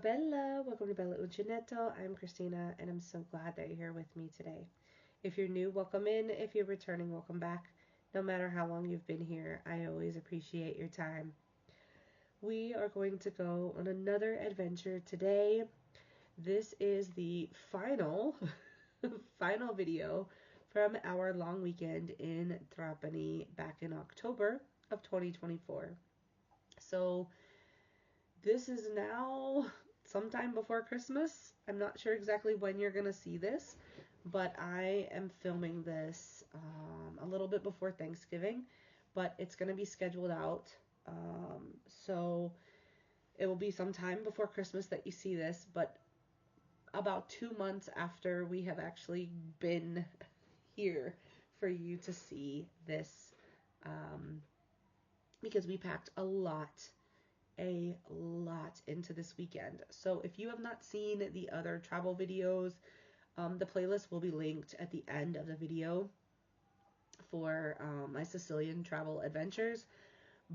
Bella, welcome to Bella Uncinetto. I'm Christina, and I'm so glad that you're here with me today. If you're new, welcome in. If you're returning, welcome back. No matter how long you've been here, I always appreciate your time. We are going to go on another adventure today. This is the final, final video from our long weekend in Trapani back in October of 2024. So this is now sometime before Christmas. I'm not sure exactly when you're going to see this, but I am filming this a little bit before Thanksgiving, but it's going to be scheduled out. So it will be sometime before Christmas that you see this, but about 2 months after we have actually been here for you to see this, because we packed a lot into this weekend. So if you have not seen the other travel videos, the playlist will be linked at the end of the video for my Sicilian travel adventures.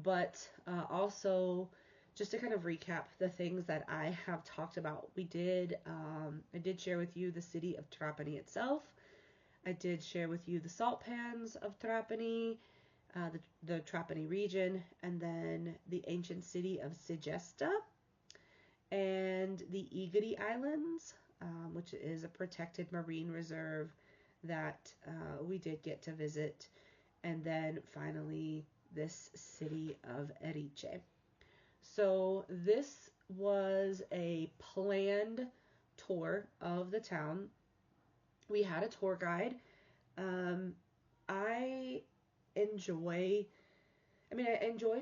But also, just to kind of recap the things that I have talked about, I did share with you the city of Trapani itself. I did share with you the salt pans of Trapani, the Trapani region, and then the ancient city of Segesta, and the Igari Islands, which is a protected marine reserve that we did get to visit, and then finally this city of Erice. So this was a planned tour of the town. We had a tour guide. I enjoy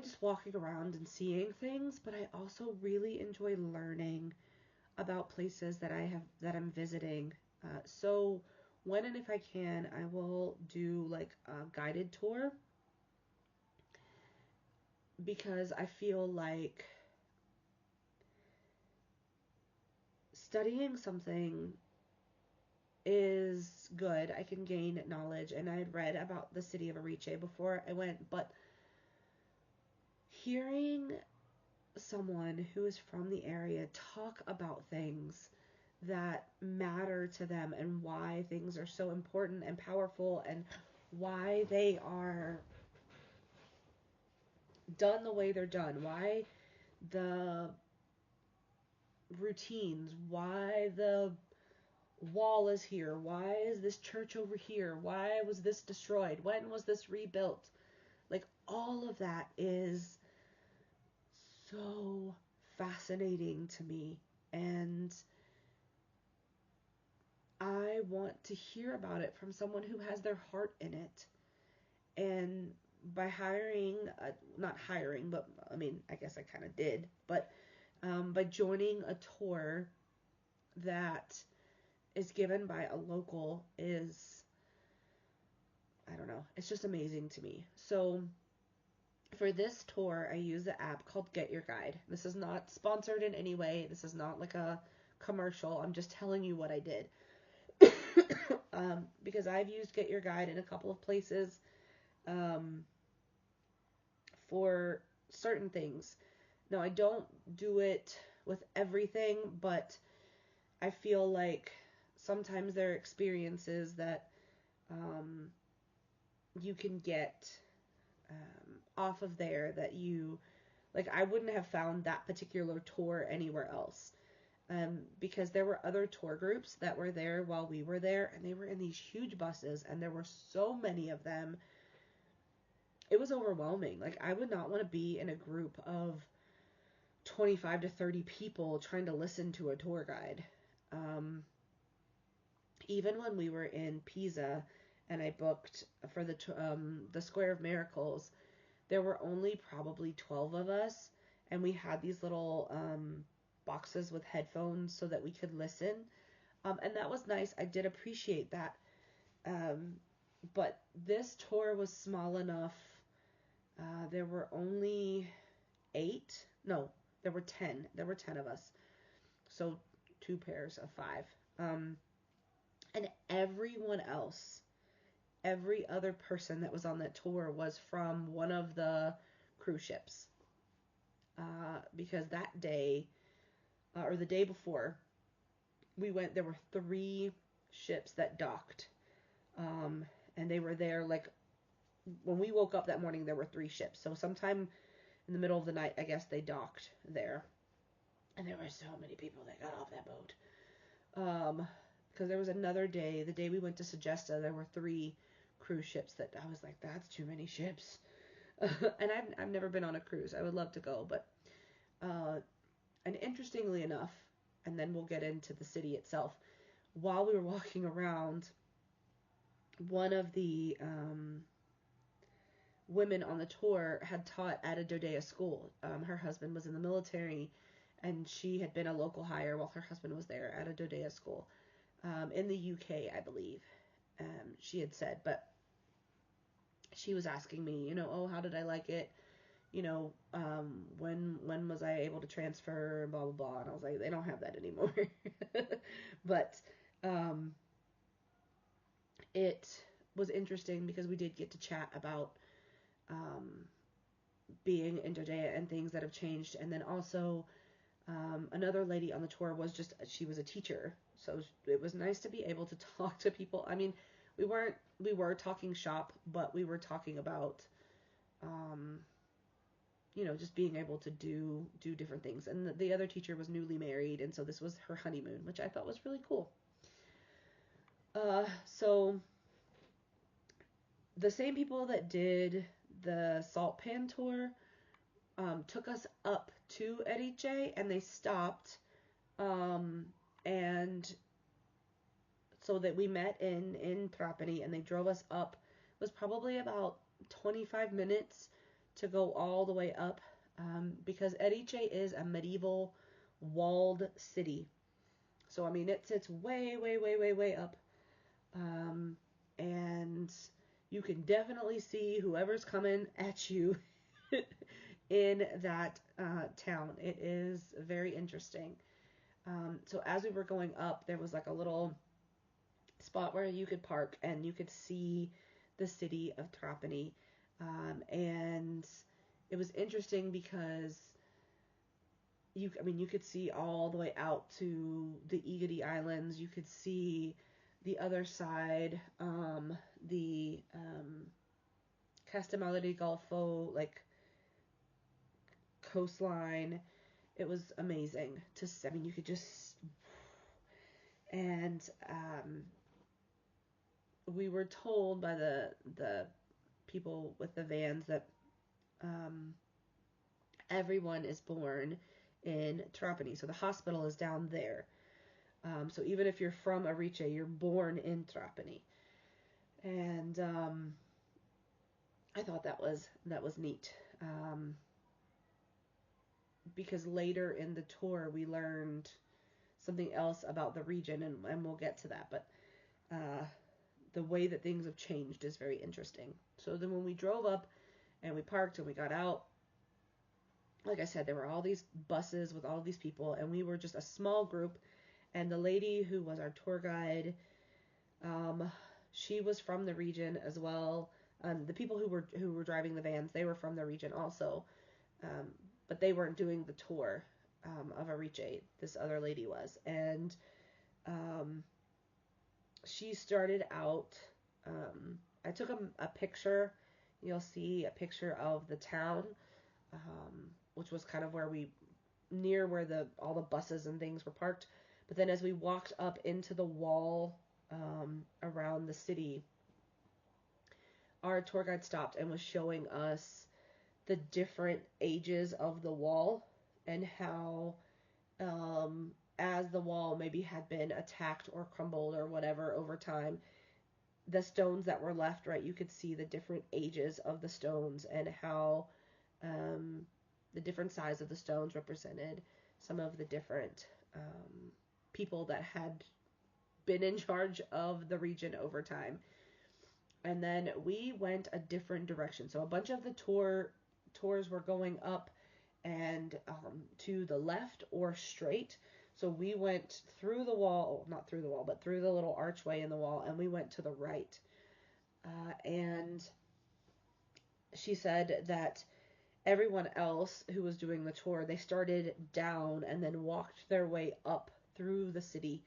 just walking around and seeing things, but I also really enjoy learning about places that I'm visiting. So when and if I can, I will do like a guided tour, because I feel like studying something is good. I can gain knowledge, and I had read about the city of Erice before I went, but hearing someone who is from the area talk about things that matter to them and why things are so important and powerful and why they are done the way they're done, why the routines, why the wall is here, why is this church over here, why was this destroyed, when was this rebuilt, like all of that is so fascinating to me, and I want to hear about it from someone who has their heart in it. And by not hiring, but I mean, I guess I kind of did, but by joining a tour that is given by a local is, I don't know, it's just amazing to me. So for this tour, I use the app called Get Your Guide. This is not sponsored in any way. This is not like a commercial. I'm just telling you what I did. Because I've used Get Your Guide in a couple of places for certain things. Now, I don't do it with everything, but I feel like sometimes there are experiences that you can get off of there that you, like, I wouldn't have found that particular tour anywhere else. Because there were other tour groups that were there while we were there, and they were in these huge buses, and there were so many of them. It was overwhelming. Like, I would not want to be in a group of 25 to 30 people trying to listen to a tour guide. Even when we were in Pisa and I booked for the Square of Miracles, there were only probably 12 of us, and we had these little boxes with headphones so that we could listen, and that was nice. I did appreciate that, but this tour was small enough. There were only 8, no, there were 10 of us, so 2 pairs of 5, and everyone else, every other person that was on that tour was from one of the cruise ships, because that day or the day before we went, there were 3 ships that docked. And they were there, like, when we woke up that morning, there were 3 ships. So sometime in the middle of the night, I guess they docked there. And there were so many people that got off that boat. Because there was another day, the day we went to Segesta, there were 3 cruise ships that I was like, that's too many ships. And I've never been on a cruise. I would love to go, but and interestingly enough, and then we'll get into the city itself. While we were walking around, one of the women on the tour had taught at a Dodea school. Her husband was in the military, and she had been a local hire while her husband was there at a Dodea school in the UK, I believe. She had said, but she was asking me, oh, how did I like it? When was I able to transfer, blah, blah, blah. And I was like, they don't have that anymore. But it was interesting because we did get to chat about being in Dodea and things that have changed. And then also another lady on the tour she was a teacher. So it was nice to be able to talk to people. I mean, we were talking shop, but we were talking about, just being able to do different things. And the other teacher was newly married, and so this was her honeymoon, which I thought was really cool. So the same people that did the salt pan tour took us up to Erice, and they stopped, and so that we met in Trapani, and they drove us up. It was probably about 25 minutes to go all the way up, because Erice is a medieval walled city. So, I mean, it sits way, way, way, way, way up. And you can definitely see whoever's coming at you in that town. It is very interesting. So as we were going up, there was like a little spot where you could park and you could see the city of Trapani. And it was interesting because you could see all the way out to the Egadi Islands. You could see the other side, the Castellamare di Golfo, like, coastline. It was amazing to see. I mean, you could just, and we were told by the people with the vans that everyone is born in Trapani. So the hospital is down there. So even if you're from Erice, you're born in Trapani. And I thought that was neat. Because later in the tour we learned something else about the region, and we'll get to that. But the way that things have changed is very interesting. So then when we drove up and we parked and we got out, like I said, there were all these buses with all these people, and we were just a small group. And the lady who was our tour guide, she was from the region as well. The people who were driving the vans, they were from the region also, but they weren't doing the tour of Erice. This other lady was, and she started out. I took a picture. You'll see a picture of the town, which was kind of near where all the buses and things were parked. But then as we walked up into the wall around the city, our tour guide stopped and was showing us the different ages of the wall and how as the wall maybe had been attacked or crumbled or whatever over time, the stones that were left, right, you could see the different ages of the stones and how the different size of the stones represented some of the different people that had been in charge of the region over time. And then we went a different direction. So a bunch of the tours were going up and to the left or straight. So we went through the wall, not through the wall, but through the little archway in the wall, and we went to the right. And she said that everyone else who was doing the tour, they started down and then walked their way up through the city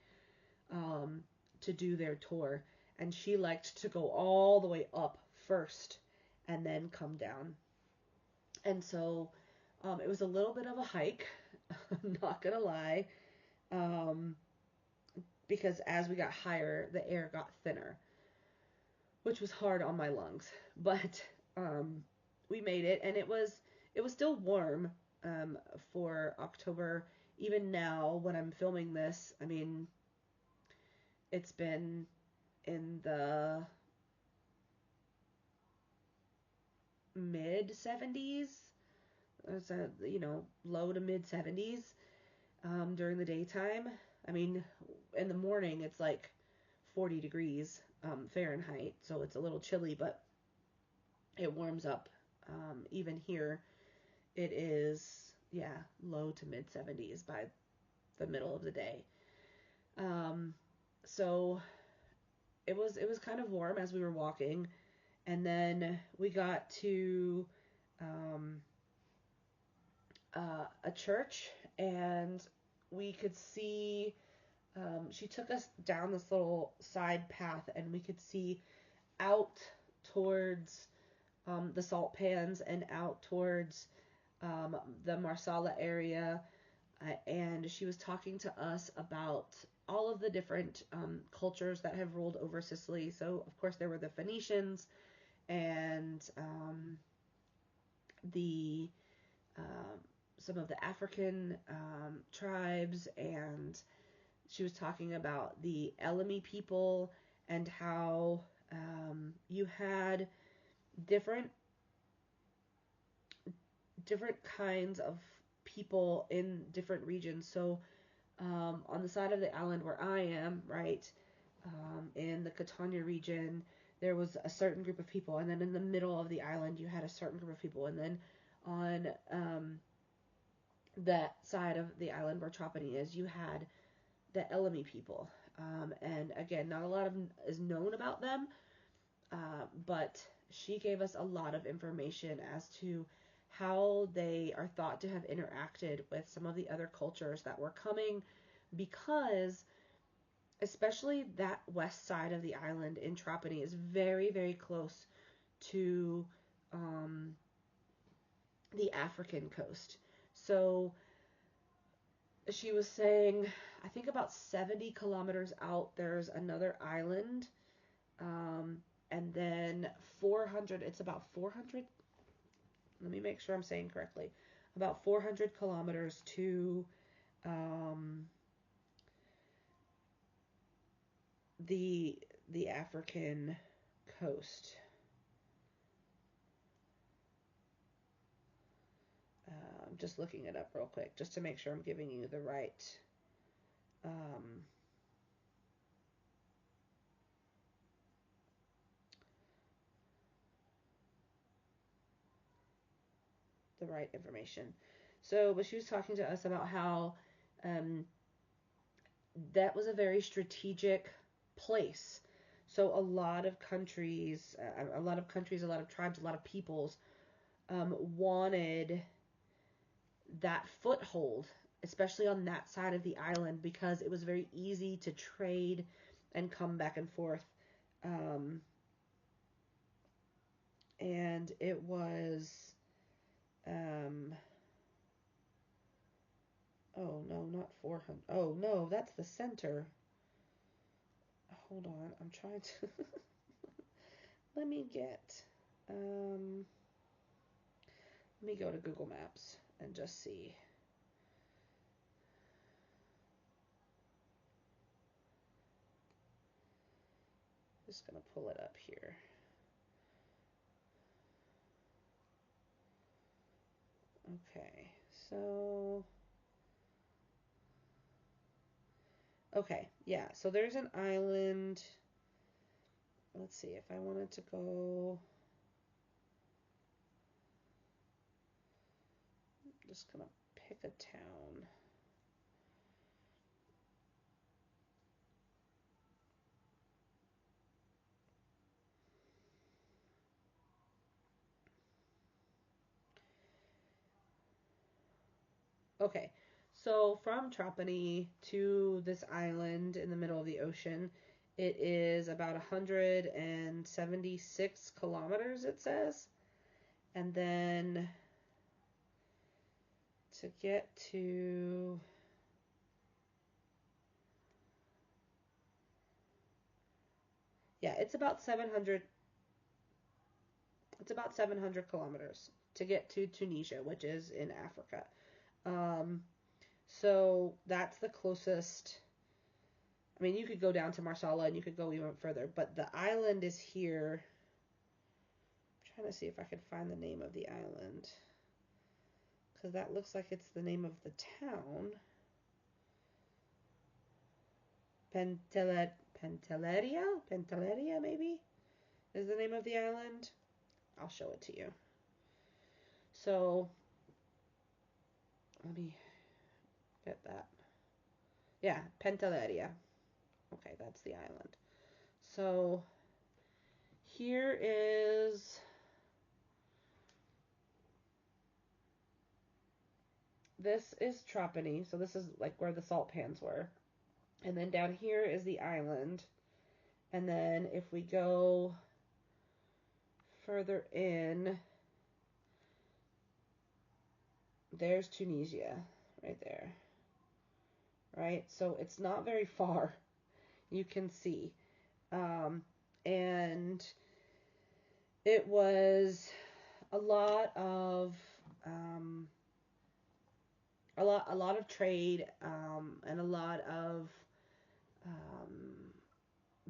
um, to do their tour. And she liked to go all the way up first and then come down. And so it was a little bit of a hike, I'm not gonna lie, um, because as we got higher, the air got thinner, which was hard on my lungs. But um, we made it, and it was still warm for October. Even now, when I'm filming this, I mean, it's been in the mid 70s. It's low to mid 70s during the daytime. I mean, in the morning it's like 40 degrees Fahrenheit, so it's a little chilly, but it warms up. Even here, it is, yeah, low to mid 70s by the middle of the day. Um, so it was kind of warm as we were walking, and then we got to um, a church, and we could see. She took us down this little side path, and we could see out towards the salt pans and out towards the Marsala area. And she was talking to us about all of the different cultures that have ruled over Sicily. So, of course, there were the Phoenicians and the some of the African tribes, and she was talking about the Elemi people and how you had different different kinds of people in different regions. So on the side of the island where I am, right, in the Catania region, there was a certain group of people, and then in the middle of the island, you had a certain group of people, and then on that side of the island where Trapani is, you had the Elemi people. And again, not a lot is known about them, but she gave us a lot of information as to how they are thought to have interacted with some of the other cultures that were coming, because especially that west side of the island in Trapani is very, very close to the African coast. So she was saying, I think about 70 kilometers out, there's another island. And then 400, it's about 400, let me make sure I'm saying correctly, about 400 kilometers to the African coast. I'm just looking it up real quick, just to make sure I'm giving you the right information. So, but she was talking to us about how that was a very strategic place. So a lot of countries, a lot of tribes, a lot of peoples wanted that foothold, especially on that side of the island, because it was very easy to trade and come back and forth. And it was, oh no, not 400. Oh no, that's the center. Hold on, I'm trying to. Let me go to Google Maps and just see. Just gonna pull it up here. Okay, so okay, yeah, so there's an island. Let's see if I wanted to go. I'm just gonna pick a town. Okay, so from Trapani to this island in the middle of the ocean, it is about 176 kilometers, it says. And then to get to, yeah, it's about 700 kilometers to get to Tunisia, which is in Africa. Um, so that's the closest. I mean, you could go down to Marsala and you could go even further, but the island is here. I'm trying to see if I can find the name of the island, because that looks like it's the name of the town. Pantelleria maybe is the name of the island. I'll show it to you. So let me get that. Yeah, Pantelleria. Okay, that's the island. So here is, this is Trapani. So this is like where the salt pans were. And then down here is the island. And then if we go further in, there's Tunisia right there. Right? So it's not very far. You can see. And it was a lot of a lot of trade, and a lot of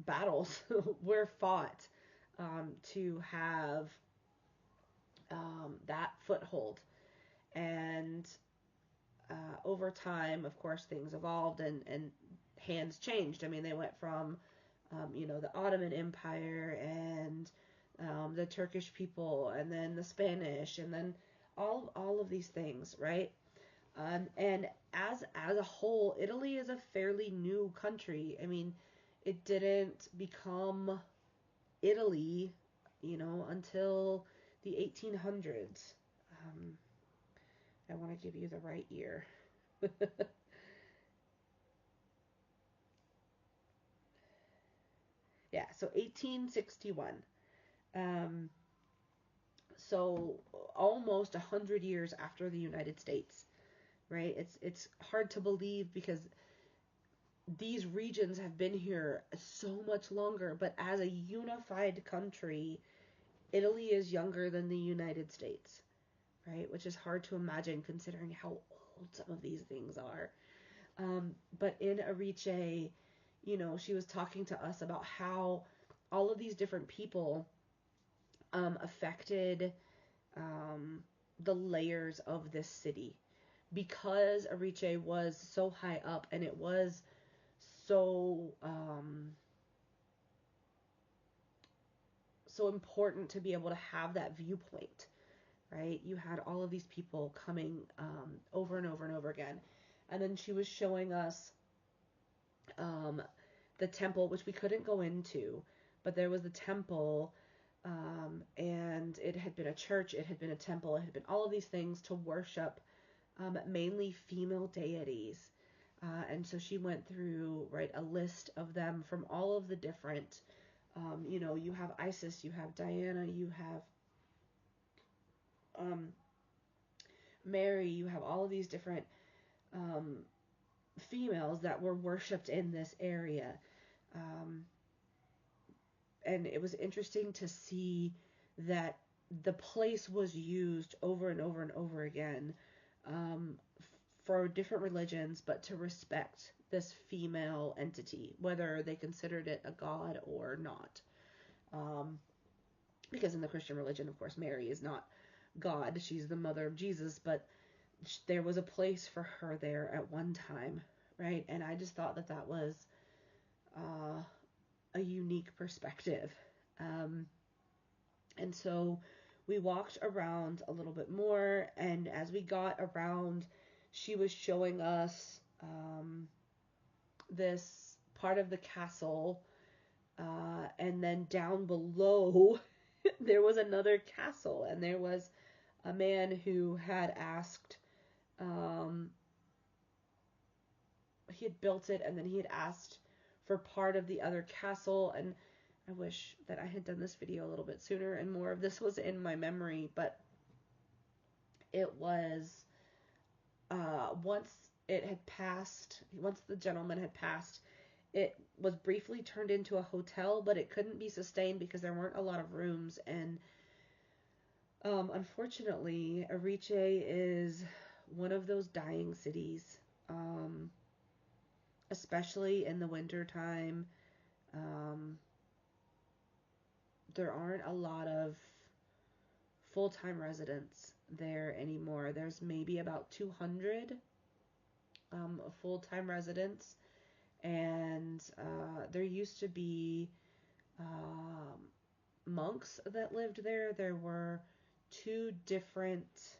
battles were fought, to have that foothold. And over time, of course, things evolved, and hands changed. I mean, they went from the Ottoman Empire, and the Turkish people, and then the Spanish, and then all of these things, right? And as a whole, Italy is a fairly new country. I mean, it didn't become Italy, until the 1800s. Um, I want to give you the right year. Yeah, so 1861. Um, so almost 100 years after the United States, right? It's hard to believe, because these regions have been here so much longer, but as a unified country, Italy is younger than the United States, right? Which is hard to imagine considering how old some of these things are. But in Erice, she was talking to us about how all of these different people affected the layers of this city, because Erice was so high up, and it was so so important to be able to have that viewpoint, right? You had all of these people coming over and over and over again. And then she was showing us um, the temple, which we couldn't go into, but there was the temple, and it had been a church, it had been a temple, it had been all of these things to worship mainly female deities. And so she went through, right, a list of them from all of the different, you have Isis, you have Diana, you have um, Mary, you have all of these different um, females that were worshipped in this area. Um, and it was interesting to see that the place was used over and over and over again, um, for different religions, but to respect this female entity, whether they considered it a god or not. Um, because in the Christian religion, of course, Mary is not God, she's the mother of Jesus, but there was a place for her there at one time, right? And I just thought that that was uh, a unique perspective. Um, and so we walked around a little bit more, and as we got around, she was showing us this part of the castle, and then down below there was another castle, and there was a man who had asked, he had built it, and then he had asked for part of the other castle. And I wish that I had done this video a little bit sooner and more of this was in my memory, but it was once it had passed, once the gentleman had passed, it was briefly turned into a hotel, but it couldn't be sustained because there weren't a lot of rooms. And unfortunately, Erice is one of those dying cities, especially in the winter time. There aren't a lot of full-time residents there anymore. There's maybe about 200 full-time residents, and there used to be monks that lived there. There were two different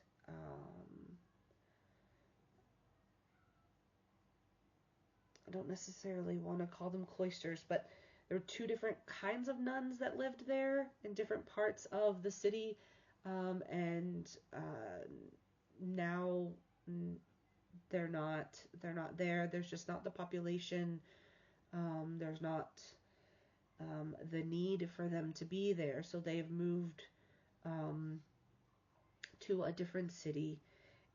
I don't necessarily want to call them cloisters, but there were two different kinds of nuns that lived there in different parts of the city, and now they're not there. There's just not the population. There's not the need for them to be there, so they've moved to a different city.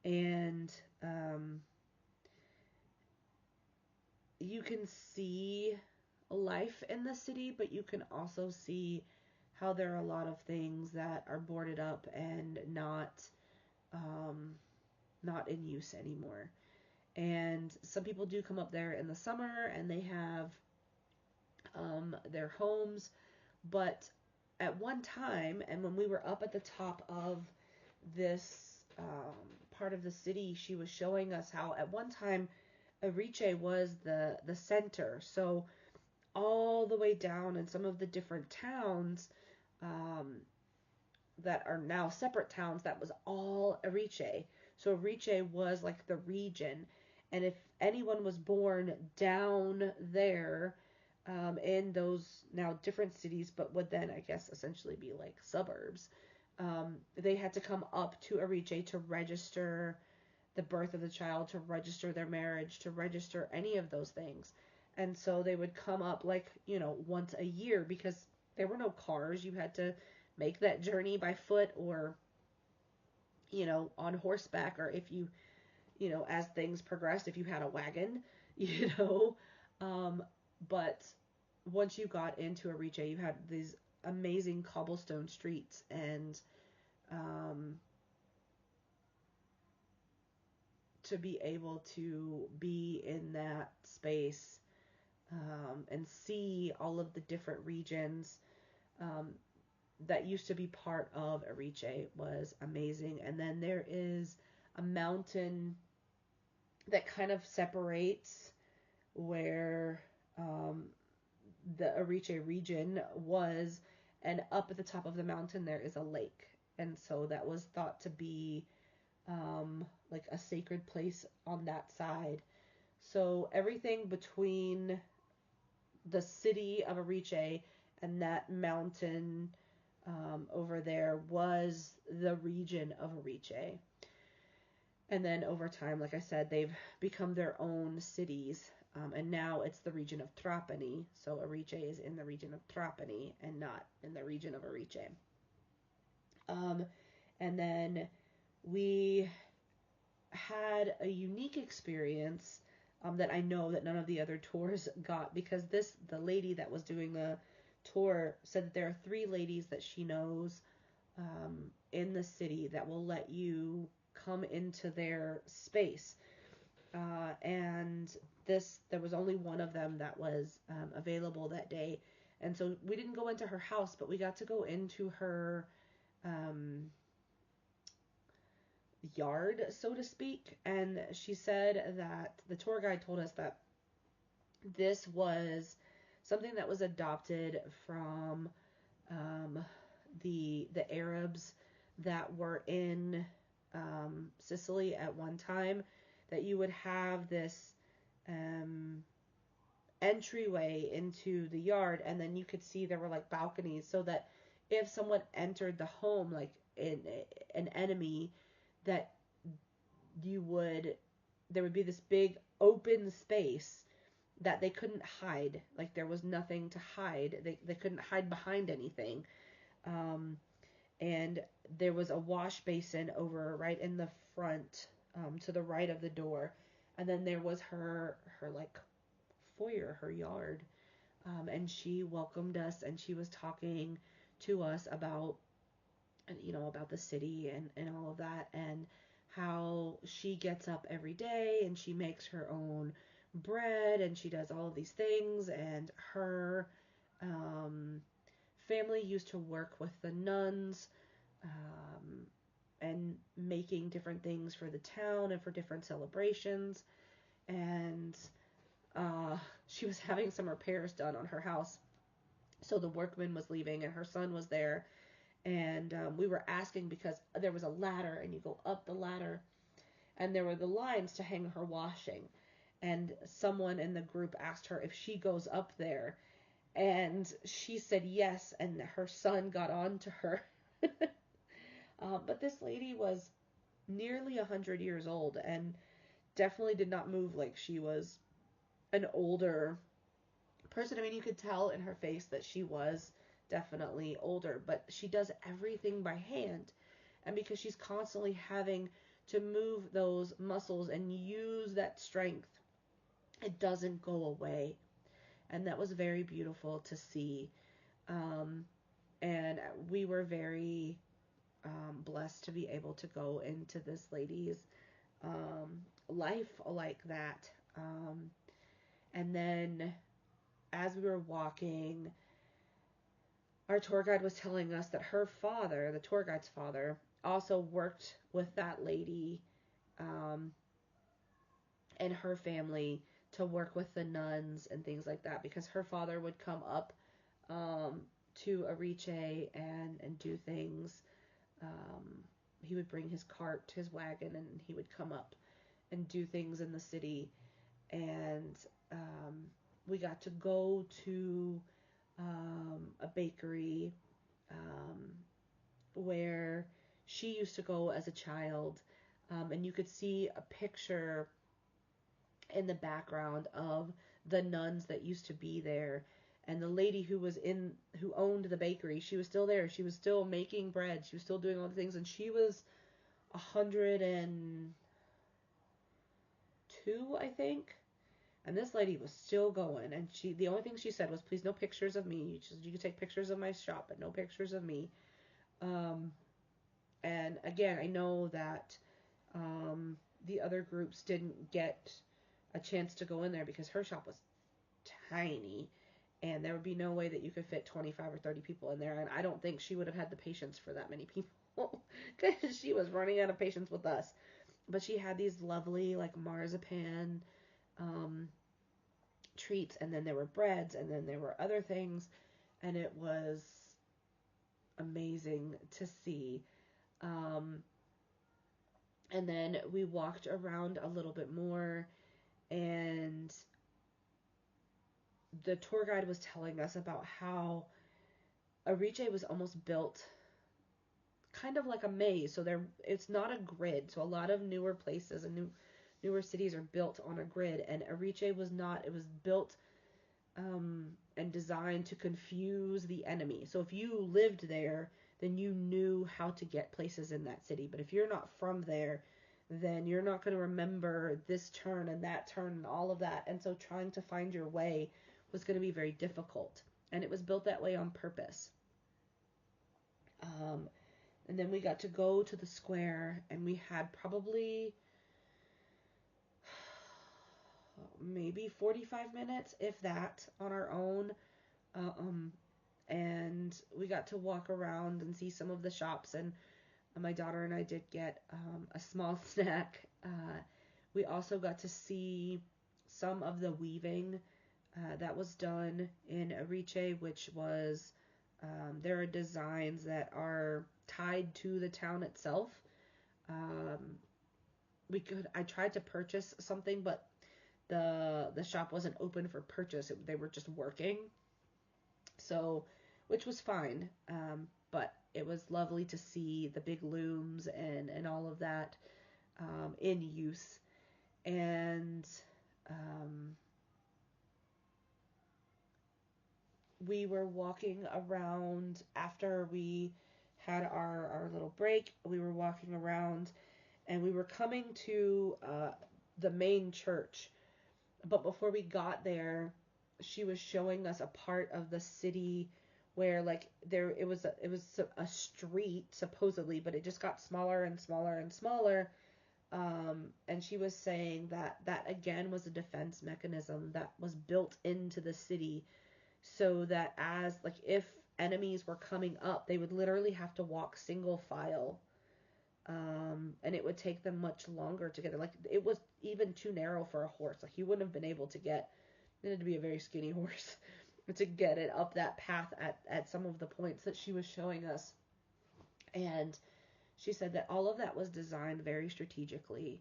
And you can see life in the city, but you can also see how there are a lot of things that are boarded up and not in use anymore. And some people do come up there in the summer, and they have their homes. But at one time, and when we were up at the top of this part of the city, she was showing us how at one time Erice was the center. So all the way down in some of the different towns that are now separate towns, that was all Erice. So Erice was like the region. And if anyone was born down there in those now different cities, but would then, I guess, essentially be like suburbs, they had to come up to Erice to register the birth of the child, to register their marriage, to register any of those things. And so they would come up like, once a year, because there were no cars. You had to make that journey by foot or, on horseback, or if you, as things progressed, if you had a wagon, but once you got into Erice, you had these amazing cobblestone streets, and to be able to be in that space and see all of the different regions that used to be part of Erice was amazing. And then there is a mountain that kind of separates where the Erice region was, and up at the top of the mountain there is a lake. And so that was thought to be like a sacred place on that side. So everything between the city of Erice and that mountain over there was the region of Erice. And then over time, like I said, they've become their own cities, and now it's the region of Trapani. So Erice is in the region of Trapani and not in the region of Erice. And then we had a unique experience that I know that none of the other tours got, because the lady that was doing the tour said that there are 3 ladies that she knows in the city that will let you come into their space. And there was only one of them that was available that day. And so we didn't go into her house, but we got to go into her yard, so to speak. And she said that the tour guide told us that this was something that was adopted from the Arabs that were in Sicily at one time, that you would have this entryway into the yard, and then you could see there were like balconies, so that if someone entered the home, like an enemy, that you would there would be this big open space that they couldn't hide. Like there was nothing to hide. They couldn't hide behind anything. Um, and there was a wash basin over right in the front, to the right of the door. And then there was her like foyer, her yard. And she welcomed us, and she was talking to us about, about the city and all of that, and how she gets up every day and she makes her own bread and she does all of these things. And her family used to work with the nuns, and making different things for the town and for different celebrations. And she was having some repairs done on her house. So the workman was leaving and her son was there. And we were asking because there was a ladder and you go up the ladder and there were the lines to hang her washing. And someone in the group asked her if she goes up there. And she said yes, and her son got on to her. But this lady was nearly 100 years old and definitely did not move like she was an older person. I mean, you could tell in her face that she was definitely older, but she does everything by hand. And because she's constantly having to move those muscles and use that strength, it doesn't go away. And that was very beautiful to see. And we were very blessed to be able to go into this lady's life like that. And then as we were walking, our tour guide was telling us that her father, the tour guide's father, also worked with that lady and her family to work with the nuns and things like that, because her father would come up to Erice and do things. He would bring his cart, his wagon, and he would come up and do things in the city. And we got to go to a bakery where she used to go as a child, and you could see a picture in the background of the nuns that used to be there. And the lady who owned the bakery, she was still there. She was still making bread. She was still doing all the things, and she was 102, I think. And this lady was still going, and the only thing she said was, "Please, no pictures of me. You can take pictures of my shop, but no pictures of me." And again, I know that the other groups didn't get a chance to go in there because her shop was tiny, and there would be no way that you could fit 25 or 30 people in there. And I don't think she would have had the patience for that many people because she was running out of patience with us. But she had these lovely, like, marzipan treats, and then there were breads, and then there were other things, and it was amazing to see. And then we walked around a little bit more, and the tour guide was telling us about how Erice was almost built kind of like a maze. So it's not a grid. So a lot of newer places and newer cities are built on a grid, and Erice was not. It was built and designed to confuse the enemy. So if you lived there, then you knew how to get places in that city. But if you're not from there, then you're not going to remember this turn and that turn and all of that. And so trying to find your way was going to be very difficult. And it was built that way on purpose. And then we got to go to the square, and we had probably maybe 45 minutes, if that, on our own. And we got to walk around and see some of the shops, and my daughter and I did get a small snack. We also got to see some of the weaving that was done in Erice, which was, there are designs that are tied to the town itself. I tried to purchase something, but the shop wasn't open for purchase. They were just working. So, which was fine. But it was lovely to see the big looms and all of that in use. And we were walking around after we had our little break. We were walking around and we were coming to the main church. But before we got there, she was showing us a part of the city where like it was a street supposedly, but it just got smaller and smaller and smaller. And she was saying that that again was a defense mechanism that was built into the city, so that as like if enemies were coming up, they would literally have to walk single file, and it would take them much longer to get there. Like it was even too narrow for a horse. Like he wouldn't have been able to get. It had to be a very skinny horse to get it up that path at some of the points that she was showing us. And she said that all of that was designed very strategically,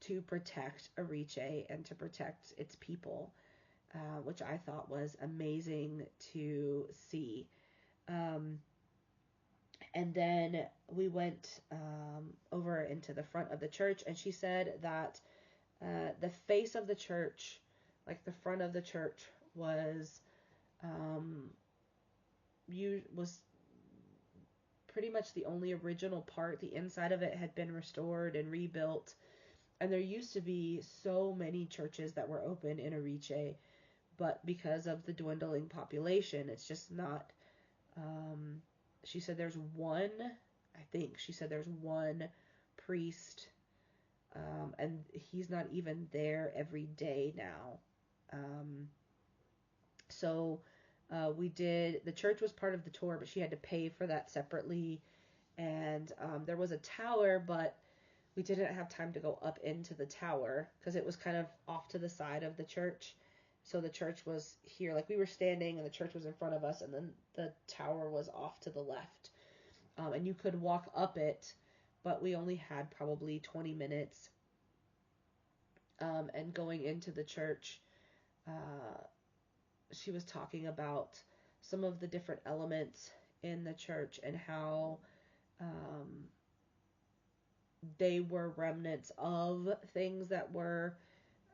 to protect Erice and to protect its people, which I thought was amazing to see. Um, and then we went over into the front of the church, and she said that the face of the church, like the front of the church, was was pretty much the only original part. The inside of it had been restored and rebuilt, and there used to be so many churches that were open in Erice, but because of the dwindling population, it's just not. She said there's one. I think she said there's one priest, and he's not even there every day now. Um, so the church was part of the tour, but she had to pay for that separately. And there was a tower, but we didn't have time to go up into the tower because it was kind of off to the side of the church. So the church was here, like we were standing and the church was in front of us, and then the tower was off to the left. And you could walk up it, but we only had probably 20 minutes. And going into the church, she was talking about some of the different elements in the church and how they were remnants of things that were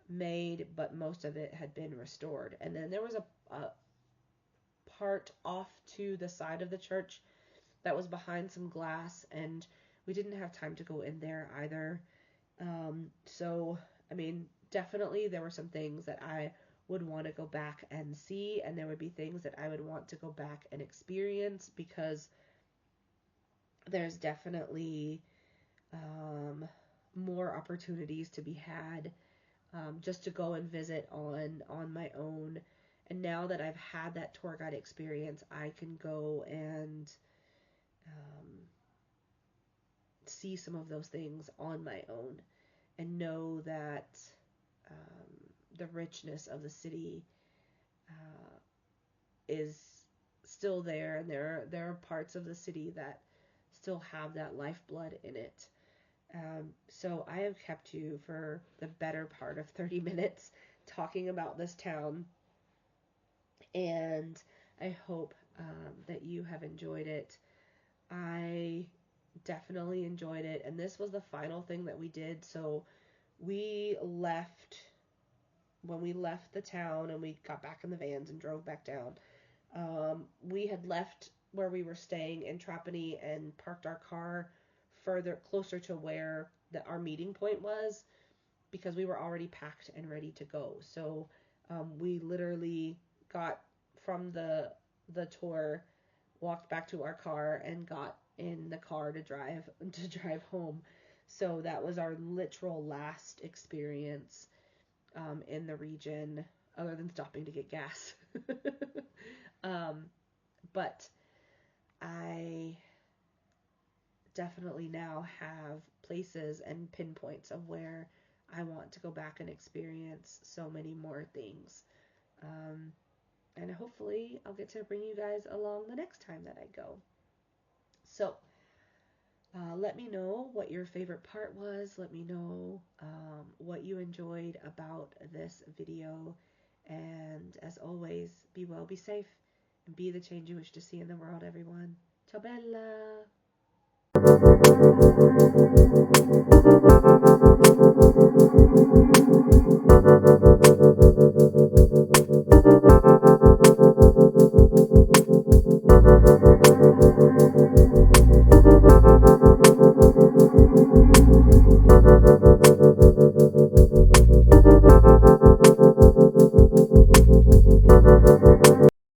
made, but most of it had been restored. And then there was a part off to the side of the church that was behind some glass, and we didn't have time to go in there either. So, I mean, definitely there were some things that I would want to go back and see, and there would be things that I would want to go back and experience, because there's definitely more opportunities to be had, just to go and visit on my own. And now that I've had that tour guide experience, I can go and see some of those things on my own and know that the richness of the city is still there, and there are parts of the city that still have that lifeblood in it. So I have kept you for the better part of 30 minutes talking about this town, and I hope that you have enjoyed it. I definitely enjoyed it, and this was the final thing that we did. So when we left the town and we got back in the vans and drove back down, we had left where we were staying in Trapani and parked our car closer to where our meeting point was, because we were already packed and ready to go. So we literally got from the tour, walked back to our car, and got in the car to drive home. So that was our literal last experience in the region, other than stopping to get gas. But I definitely now have places and pinpoints of where I want to go back and experience so many more things. And hopefully I'll get to bring you guys along the next time that I go. So let me know what your favorite part was. Let me know what you enjoyed about this video. And as always, be well, be safe, and be the change you wish to see in the world, everyone. Ciao bella!